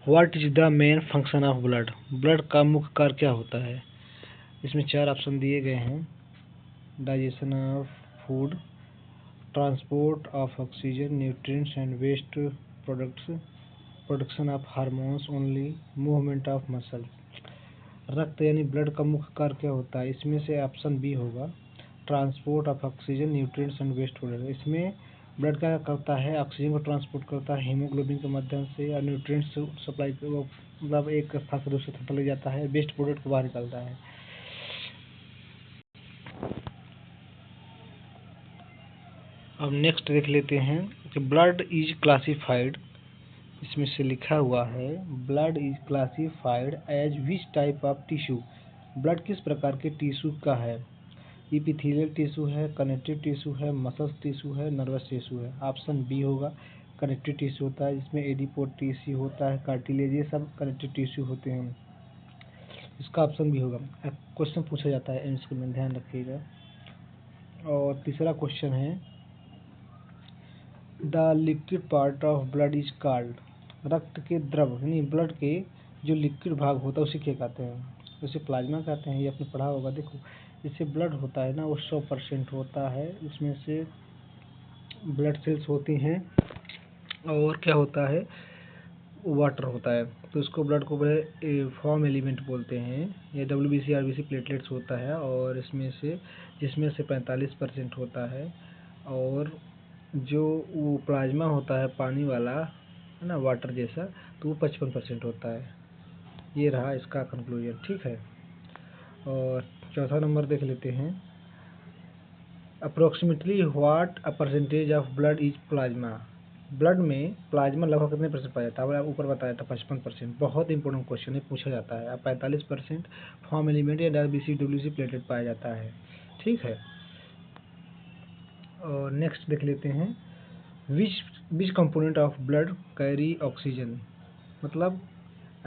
What is the main function of blood? Blood का मुख्य कार्य क्या होता है? इसमें 4 ऑप्शन दिए गए हैं। Digestion of food, transport of oxygen, nutrients and waste products, production of hormones only, movement of muscle. रक्त यानी ब्लड का मुख्य कार्य क्या होता है? इसमें से ऑप्शन बी होगा, transport of oxygen, nutrients and waste product. इसमें ब्लड क्या करता है? ऑक्सीजन को ट्रांसपोर्ट करता है हीमोग्लोबिन के माध्यम से, और न्यूट्रिएंट्स सप्लाई मतलब एक स्थान से दूसरे स्थान पर ले जाता है, वेस्ट प्रोडक्ट को बाहर निकालता है। अब नेक्स्ट देख लेते हैं कि ब्लड इज क्लासिफाइड। इसमें से लिखा हुआ है, blood is classified as which type of tissue? Blood किस प्रकार के टिश्यू का है? इपिथेलियल टिश्यू है, कनेक्टिव टिश्यू है, मसल टिश्यू है, नर्वस टिश्यू है। ऑप्शन बी होगा, कनेक्टिव टिश्यू होता है, जिसमें एडिपोज टिश्यू होता है, कार्टिलेज, ये सब कनेक्टिव टिश्यू होते हैं। इसका ऑप्शन भी होगा। क्वेश्चन पूछा जाता है एम्स में, ध्यान रखिएगा। और तीसरा क्वेश्चन है, the liquid part of blood is called? रक्त के द्रव यानी ब्लड के जो लिक्विड भाग होता है उसे क्या कहते हैं? उसे प्लाज्मा कहते हैं। ये आपने पढ़ा होगा। देखो, इससे ब्लड होता है ना, वो 100% होता है। उसमें से ब्लड सेल्स होती हैं, और क्या होता है, वाटर होता है। तो इसको ब्लड को बड़े फॉर्म एलिमेंट बोलते हैं। ये WBC RBC प्लेटलेट्स होता है, और इसमें से जिसमें से 45% होता है, और जो वो प्लाज्मा होता है पानी वाला, है ना, वाटर जैसा, तो वो 55% होता है। ये रहा इसका कंक्लूजन, ठीक है। और चौथा नंबर देख लेते हैं, approximately what a percentage of blood is plasma? Blood में प्लाज्मा लगभग कितने परसेंट पाया जाता है? ऊपर बताया था 55%। बहुत इंपॉर्टेंट क्वेश्चन है, पूछा जाता है। अब 45% फॉर्म एलिमेंट या RBC WBC प्लेटलेट पाया जाता है, ठीक है। और नेक्स्ट देख लेते हैं, विच component of blood carry oxygen? मतलब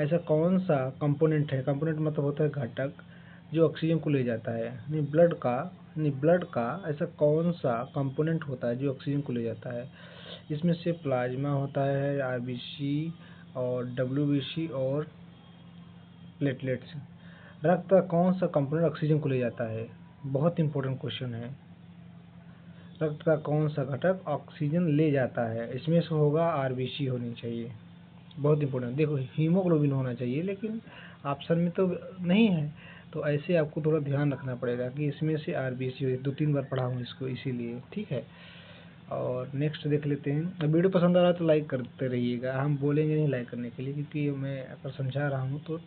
ऐसा कौन सा कंपोनेंट है? कंपोनेंट मतलब होता है घटक, जो ऑक्सीजन को ले जाता है। ब्लड का ऐसा कौन सा कंपोनेंट होता है जो ऑक्सीजन को ले जाता है? इसमें से प्लाज्मा होता है, RBC और WBC और प्लेटलेट्स। रक्त का कौन सा कंपोनेंट ऑक्सीजन को ले जाता है? बहुत इंपॉर्टेंट क्वेश्चन है। रक्त का कौन सा घटक ऑक्सीजन ले जाता है? इसमें से होगा RBC होनी चाहिए। बहुत इंपॉर्टेंट। देखो, हीमोग्लोबिन होना चाहिए, लेकिन ऑप्शन में तो नहीं है, तो ऐसे आपको थोड़ा ध्यान रखना पड़ेगा कि इसमें से RBC हो। 2-3 बार पढ़ा हूँ इसको, इसीलिए, ठीक है। और नेक्स्ट देख लेते हैं। अब वीडियो पसंद आ रहा है तो लाइक करते रहिएगा। हम बोलेंगे नहीं लाइक करने के लिए, क्योंकि मैं अगर समझा रहा हूँ तो,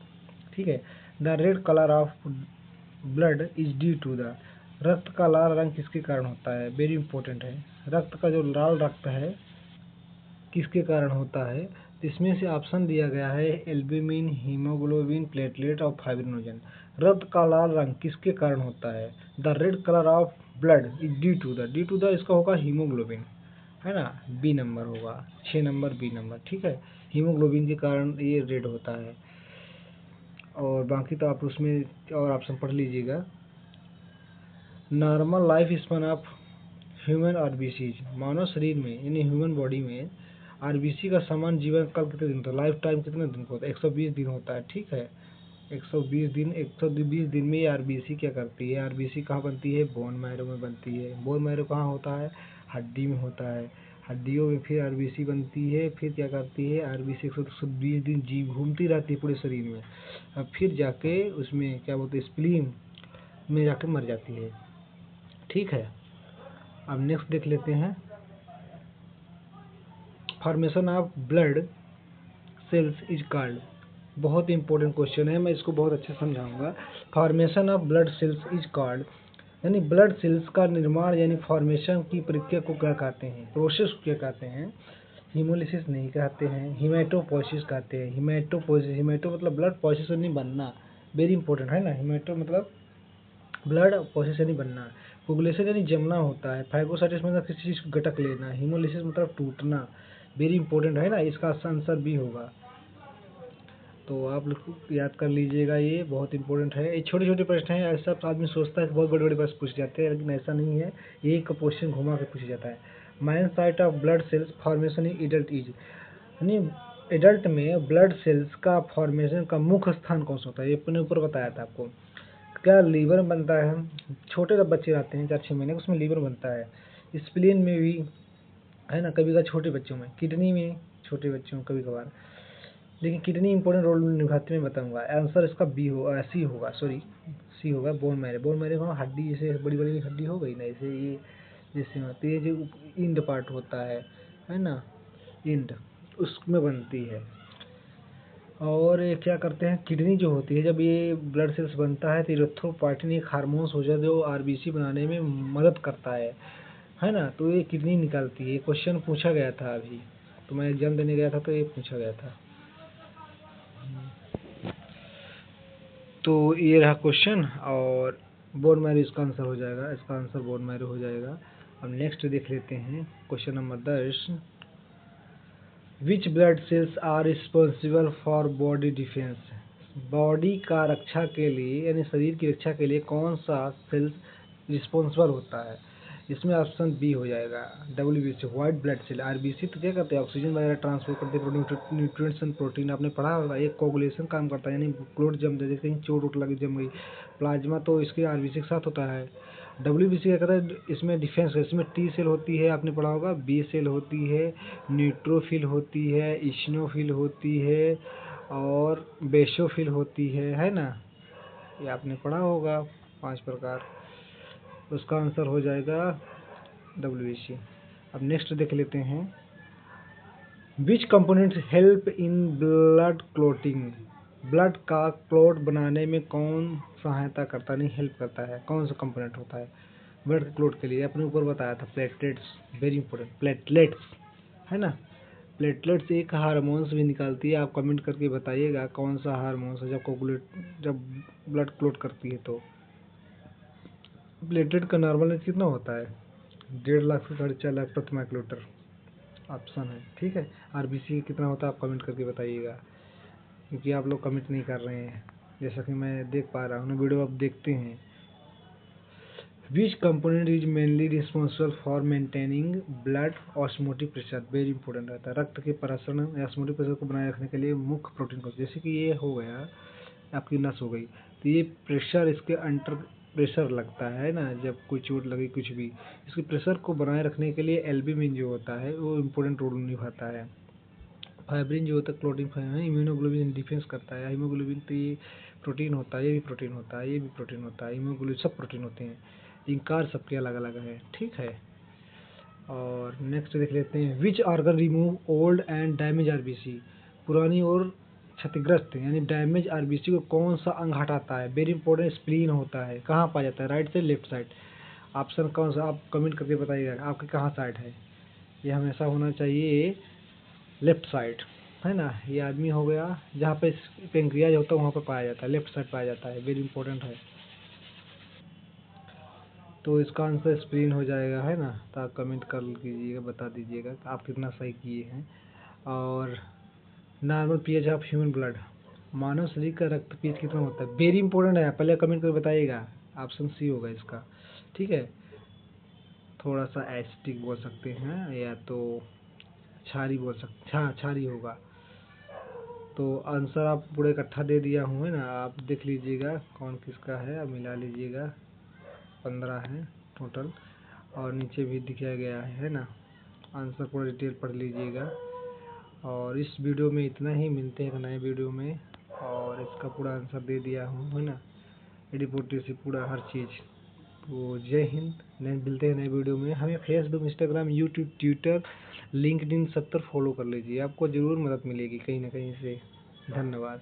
ठीक है। The red colour of blood is due to the? रक्त का लाल रंग किसके कारण होता है? वेरी इंपॉर्टेंट है। रक्त का जो लाल रक्त है किसके कारण होता है? इसमें से ऑप्शन दिया गया है, एल्ब्यूमिन, हीमोग्लोबिन, प्लेटलेट और फाइब्रिनोजन। रक्त का लाल रंग किसके कारण होता है? The red colour of blood is due to the इसका होगा हीमोग्लोबिन, है ना, बी नंबर होगा, 6 नंबर बी नंबर, ठीक है। हीमोग्लोबिन के कारण ये रेड होता है। और बाकी तो आप उसमें और ऑप्शन पढ़ लीजिएगा। Normal life span of human RBCs, मानव शरीर में यानी ह्यूमन बॉडी में RBC का समान जीवन काल कितने दिन होता है? लाइफ टाइम कितने दिन का होता है? 120 दिन होता है, ठीक है। 120 दिन में ये RBC क्या करती है? RBC कहाँ बनती है? बोन मैरो में बनती है। बोन मैरो कहाँ होता है? हड्डी में होता है। हड्डियों में फिर RBC बनती है, फिर क्या करती है? RBC 120 दिन जी घूमती रहती है पूरे शरीर में, अब फिर जाके उसमें क्या बोलते हैं, स्प्लीन में जाके मर जाती है, ठीक है। अब नेक्स्ट देख लेते हैं, formation of blood cells is called. बहुत इंपॉर्टेंट क्वेश्चन है, मैं इसको बहुत अच्छे से समझाऊंगा। Formation of blood cells is called, यानी ब्लड सेल्स का निर्माण यानी फॉर्मेशन की प्रक्रिया को क्या कहते हैं? प्रोसेस को क्या कहते हैं? हीमोलिसिस नहीं कहते हैं, हीमेटोपोइसिस कहते हैं। हीमेटोपोइसिस, हीमेटो मतलब ब्लड पोइसिस नहीं बनना, वेरी इंपॉर्टेंट है ना। हीमेटो मतलब ब्लड पोइसिस नहीं बनना। कोगुलेशन यानी जमना होता है। फाइब्रोसाइटिस मतलब किसी चीज को गटक लेना। हीमोलिसिस मतलब टूटना, वेरी इंपॉर्टेंट है ना। इसका आंसर भी होगा, तो आप लोग याद कर लीजिएगा, ये बहुत इंपॉर्टेंट है। ये छोटे छोटे प्रश्न हैं, ऐसा आदमी सोचता है कि बहुत बड़े बड़े प्रश्न पूछ जाते हैं, लेकिन ऐसा नहीं है। एक क्वेश्चन घुमा के पूछा जाता है। Main site of blood cells formation in adult is, यानी एडल्ट में ब्लड सेल्स का फॉर्मेशन का मुख्य स्थान कौन सा होता है? ये अपने ऊपर बताया था आपको। क्या लीवर बनता है? छोटे जब बच्चे रहते हैं 4-6 महीने उसमें लीवर बनता है। स्प्लीन में भी है ना, कभी कभार छोटे बच्चों में, किडनी में छोटे बच्चों में कभी कभार, लेकिन किडनी इंपॉर्टेंट रोल निभाती मैं बताऊंगा। आंसर इसका बी होगा, सी होगा, सॉरी सी होगा। बोन मैरो, बोन मैरो में हड्डी जैसे बड़ी बड़ी हड्डी हो गई ना, जैसे ये जैसे होती है जो इंड पार्ट होता है ना, इंड उसमें बनती है। और ये क्या करते हैं, किडनी जो होती है जब ये ब्लड सेल्स बनता है तो इरेथ्रोपोइटिन एक हार्मोन्स हो जाता है जो आरबीसी बनाने में मदद करता है ना, तो ये किडनी निकालती है। क्वेश्चन पूछा गया था अभी, तो मैं एग्जाम देने गया था तो ये पूछा गया था। तो ये रहा क्वेश्चन, और बोन मैरो इसका आंसर हो जाएगा, इसका आंसर बोन मैरो हो जाएगा। अब नेक्स्ट देख लेते हैं question number 10। Which blood cells are responsible for body defence? Body का रक्षा के लिए यानी शरीर की रक्षा के लिए कौन सा सेल्स रिस्पॉन्सिबल होता है? इसमें ऑप्शन बी हो जाएगा, WBC white blood cell. RBC तो क्या करते हैं, ऑक्सीजन वगैरह ट्रांसफर करते हैं, न्यूट्रिएंट्स एंड प्रोटीन आपने पढ़ा होगा। एक कोगुलेशन काम करता है, यानी क्लोट जम जाए, जैसे कहीं चोट उट लगी जम गई प्लाज्मा, तो इसके आरबीसी के साथ होता है। WBC क्या करता है, इसमें डिफेंस है, इसमें टी सेल होती है, आपने पढ़ा होगा, बी सेल होती है, न्यूट्रोफिल होती है, इशनोफिल होती है, और बेसोफिल होती है ना, ये आपने पढ़ा होगा 5 प्रकार। उसका आंसर हो जाएगा WBC। अब नेक्स्ट देख लेते हैं, which components help in blood clotting? Blood का क्लोट बनाने में कौन सहायता करता, नहीं हेल्प करता है, कौन सा कंपोनेंट होता है ब्लड क्लोट के लिए? अपने ऊपर बताया था, प्लेटलेट्स, वेरी इंपॉर्टेंट, प्लेटलेट्स है ना। प्लेटलेट्स एक हार्मोन्स भी निकालती है, आप कमेंट करके बताइएगा कौन सा हार्मोन्स है जब ब्लड क्लोट करती है। तो प्लेटलेट का नॉर्मल रेट कितना होता है? 1.5 लाख से 4.5 लाख प्रति माइक्रोलीटर ऑप्शन है, ठीक है। आरबीसी कितना होता है आप कमेंट करके बताइएगा, क्योंकि आप लोग कमेंट नहीं कर रहे हैं जैसा कि मैं देख पा रहा हूँ, वीडियो आप देखते हैं। विच component is mainly responsible for maintaining blood osmotic pressure? Very important रहता है, रक्त के प्रसरण या ऑस्मोटिक प्रेशर को बनाए रखने के लिए मुख्य प्रोटीन को, जैसे कि ये हो गया आपकी नस हो गई, तो ये प्रेशर, इसके अंडर प्रेशर लगता है ना, जब कोई चोट लगी कुछ भी, इसके प्रेशर को बनाए रखने के लिए एल्ब्यूमिन जो होता है वो इम्पोर्टेंट रोल निभाता है। फाइब्रिन जो होता है क्लोटिंग फाइबर, हीमोग्लोबिन डिफेंस करता है। हीमोग्लोबिन तो ये प्रोटीन होता है, ये भी प्रोटीन होता है, ये भी प्रोटीन होता है, हीमोग्लोबिन सब प्रोटीन होते हैं। इनकार सबके अलग अलग है, ठीक है। और नेक्स्ट देख लेते हैं, which organ remove old and damage RBC? पुरानी और क्षतिग्रस्त यानी डैमेज आरबीसी को कौन सा अंग हटाता है? वेरी इंपॉर्टेंट, स्प्लीन होता है। कहाँ पाया जाता है, राइट से लेफ्ट साइड? ऑप्शन कौन सा, आप कमेंट करके बताइएगा आपके कहाँ साइड है। ये हमेशा होना चाहिए लेफ्ट साइड, है ना। ये आदमी हो गया जहाँ पे पेंक्रियाज होता है वहाँ पे पाया जाता है, लेफ्ट साइड पाया जाता है, वेरी इंपॉर्टेंट है। तो इसका आंसर स्प्लीन हो जाएगा, है ना। तो आप कमेंट कर कीजिएगा, बता दीजिएगा आप कितना सही किए हैं। और normal pH of human blood, मानव शरीर का रक्त पीएच कितना होता है? वेरी इंपॉर्टेंट है, पहले कमेंट कर बताइएगा। ऑप्शन सी होगा इसका, ठीक है। थोड़ा सा एसिडिक बोल सकते हैं, या तो क्षारी बोल सकते, हाँ क्षारी होगा। तो आंसर आप पूरा इकट्ठा दे दिया हूँ, है ना, आप देख लीजिएगा कौन किसका है, अब मिला लीजिएगा। 15 है टोटल, और नीचे भी दिखाया गया है ना। आंसर पूरा डिटेल पढ़ लीजिएगा। और इस वीडियो में इतना ही, मिलते हैं एक नए वीडियो में, और इसका पूरा आंसर दे दिया हूँ, है ना, रिपोर्ट से पूरा हर चीज़। तो जय हिंद, नए मिलते हैं नए वीडियो में। हमें Facebook, Instagram, YouTube, Twitter, LinkedIn सब पर फॉलो कर लीजिए, आपको ज़रूर मदद मिलेगी कहीं ना कहीं से। धन्यवाद।